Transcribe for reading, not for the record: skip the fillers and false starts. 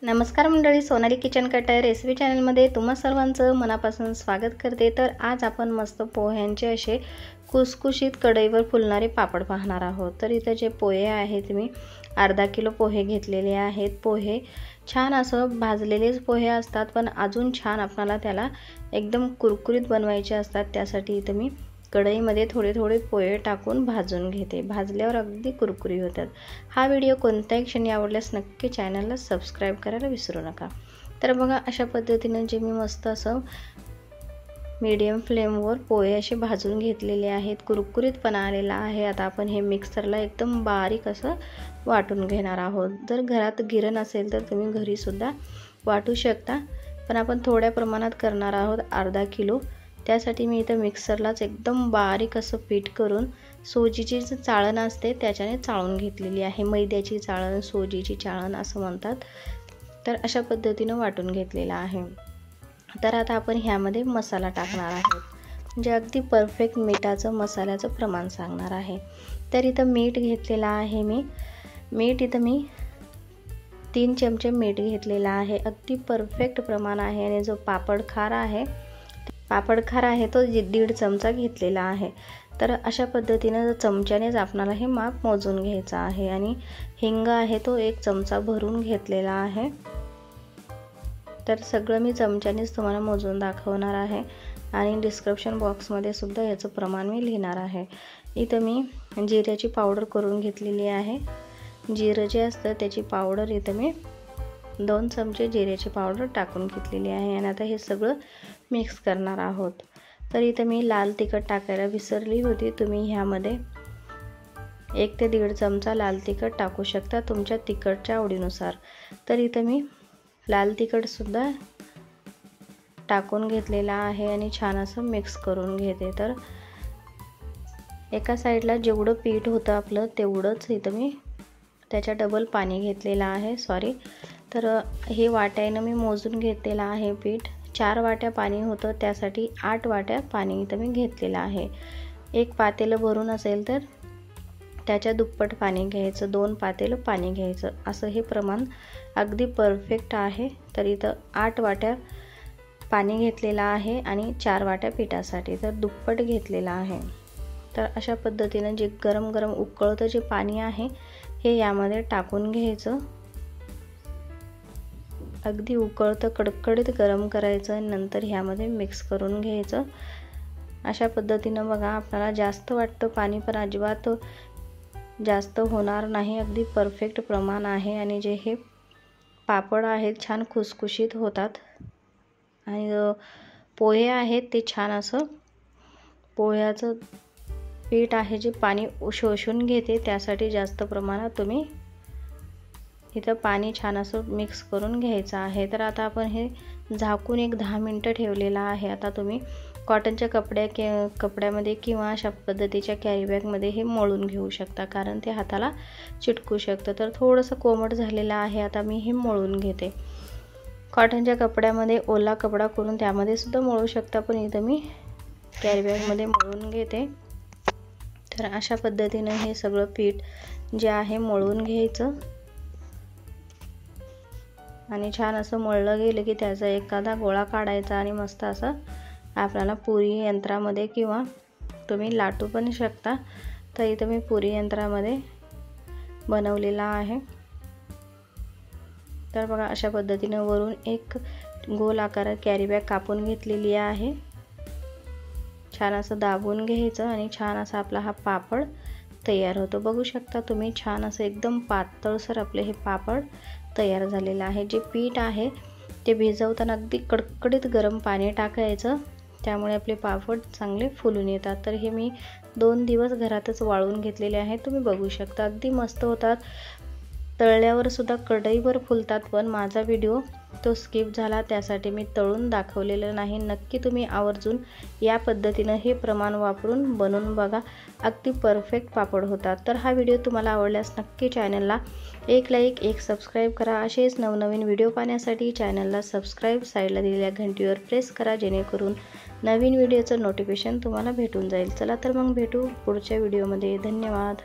नमस्कार मंडळी, Sonali kitchen cutter recipe चॅनलमध्ये तुम्हा सर्वांचं मनापासून स्वागत करते। तर आज आपण मस्त पोह्यांचे असे कुसकुशीत कढईवर फुलणारे पापड पाहणार आहोत। तर इथे जे पोहे आहेत मी अर्धा किलो पोहे घेतलेले आहेत। पोहे छान असं भाजलेलेच पोहे असतात, पण अजून छान आपल्याला त्याला एकदम कुरकुरीत बनवायचे असतात। त्यासाठी इथे मी कढईमध्ये थोडे थोडे पोहे टाकून भाजून घेते। भाजल्यावर अगदी कुरकुरी होतात। हा व्हिडिओ कोणत्याही क्षणी आवडल्यास नक्की चॅनलला सबस्क्राइब करायला विसरू नका। तर बघा, अशा पद्धतीने जे मी मस्त असं मीडियम फ्लेमवर पोहे असे भाजून घेतलेले आहेत, कुरकुरीतपणा आलेला आहे। आता आपण हे मिक्सरला एकदम बारीक असं वाटून घेणार आहोत। जर घरात गिरण असेल तर तुम्ही घरी सुद्धा वाटू शकता, पण आपण थोड्या प्रमाणात करणार आहोत, अर्धा किलो। त्यासाठी मी इथं मिक्सरलाच एकदम बारीक असं पीठ करून सोजीची जी चाळण असते त्याच्याने चाळून घेतलेली आहे। मैद्याची चाळण, सोजीची चाळण असं म्हणतात। तर अशा पद्धतीने वाटून घेतलेला आहे। तर आता आपण ह्यामध्ये मसाला टाकणार आहोत, म्हणजे अगदी परफेक्ट मीठाचं मसाल्याचं प्रमाण सांगणार आहे। तर इथं मीठ घेतलेलं आहे मीठ इथं मी 3 चमचे मीठ घेतलेला आहे। अगदी परफेक्ट प्रमाण आहे। आणि जो पापड खार आहे तो 1.5 चमचा घेतलेला आहे। तर अशा पद्धतीने चमच्यानेच आपल्याला हे माप मोजून घ्यायचं आहे। आणि हिंग आहे तो 1 चमचा भरून घेतलेला आहे। तर सगळं मी चमच्यानेच तुम्हाला मोजून दाखवणार आहे, आणि डिस्क्रिप्शन बॉक्समध्ये सुद्धा याचं प्रमाण मी लिहिणार आहे। इथं मी जिऱ्याची पावडर करून घेतलेली आहे। जिरं जे असतं त्याची पावडर इथं मी 2 चमचे जिऱ्याची पावडर टाकून घेतलेली आहे। आणि आता हे सगळं मिक्स करणार आहोत। तर इथं मी लाल तिखट टाकायला विसरली होती। तुम्ही ह्यामध्ये 1 ते 1.5 चमचा लाल तिखट टाकू शकता तुमच्या तिखटच्या आवडीनुसार। तर इथं मी लाल तिखट सुद्धा टाकून घेतलेला आहे आणि छान असं मिक्स करून घेते। तर एका साईडला जेवढं पीठ होतं आपलं तेवढंच इथं मी त्याच्या डबल पाणी घेतलेलं आहे, तर हे वाट्याने मी मोजून घेतलेलं आहे पीठ। 4 वाट्या पाणी होतं, त्यासाठी 8 वाट्या पाणी इथं मी घेतलेलं आहे। 1 पातेलं भरून असेल तर त्याच्या दुप्पट पाणी घ्यायचं, 2 पातेलं पाणी घ्यायचं, असं हे प्रमाण अगदी परफेक्ट आहे। तर इथं 8 वाट्या पाणी घेतलेलं आहे आणि 4 वाट्या पिठासाठी तर दुप्पट घेतलेलं आहे। तर अशा पद्धतीने जे गरम गरम उकळतं जे पाणी आहे हे यामध्ये टाकून घ्यायचं। अगदी उकळतं कडकडीत गरम करायचं आणि नंतर ह्यामध्ये मिक्स करून घ्यायचं। अशा पद्धतीनं बघा, आपल्याला जास्त वाटतं पाणी, पण अजिबात जास्त होणार नाही, अगदी परफेक्ट प्रमाण आहे। आणि जे हे पापड आहेत छान खुसखुशीत होतात। आणि पोहे आहेत ते छान असं पोह्याचं पीठ आहे जे पाणी शोषून घेते, त्यासाठी जास्त प्रमाणात तुम्ही इथं पाणी छान असं मिक्स करून घ्यायचं आहे। तर आता आपण हे झाकून 10 मिनिटं ठेवलेलं आहे। आता तुम्ही कॉटनच्या कपड्यामध्ये किंवा अशा पद्धतीच्या कॅरी बॅगमध्ये हे मळून घेऊ शकता, कारण ते हाताला चिटकू शकतं। तर थोडंसं कोमट झालेलं आहे, आता मी हे मळून घेते। कॉटनच्या कपड्यामध्ये ओला कपडा करून त्यामध्ये सुद्धा मळू शकता, पण इथं मी कॅरी बॅगमध्ये मळून घेते। तर अशा पद्धतीने हे सगळं पीठ जे आहे मळून घ्यायचं। आणि छान असं मळलं गेलं की त्याचा एखादा गोळा काढायचा आणि मस्त असं आपल्याला पुरी यंत्रामध्ये किंवा तुम्ही लाटू पण शकता। तर इथं मी पुरी यंत्रामध्ये बनवलेला आहे। तर बघा, अशा पद्धतीने वरून एक गोल आकारात कॅरी बॅग कापून घेतलेली आहे। छान असं दाबून घ्यायचं आणि छान असा आपला हा पापड तयार होतो। बघू शकता तुम्ही, छान असं एकदम पातळसर आपले हे पापड तयार झालेलं आहे। जे पीठ आहे ते भिजवताना अगदी कडकडीत गरम पाणी टाकायचं, त्यामुळे आपले पापड चांगले फुलून येतात। तर हे मी 2 दिवस घरातच वाळून घेतलेले आहेत। तुम्ही बघू शकता अगदी मस्त होतात, तळल्यावर सुद्धा कढईवर फुलतात। पण माझा व्हिडिओ तो स्किप झाला, त्यासाठी मी तळून दाखवलेलं नाही। नक्की तुम्ही आवर्जून या पद्धतीनं हे प्रमाण वापरून बनवून बघा, अगदी परफेक्ट पापड होतात। तर हा व्हिडिओ तुम्हाला आवडल्यास नक्की चॅनलला 1 लाईक 1 सबस्क्राईब करा। असेच नवनवीन व्हिडिओ पाहण्यासाठी चॅनलला सबस्क्राईब, साईडला दिलेल्या घंटीवर प्रेस करा, जेणेकरून नवीन व्हिडिओचं नोटिफिकेशन तुम्हाला भेटून जाईल। चला तर मग भेटू पुढच्या व्हिडिओमध्ये। धन्यवाद।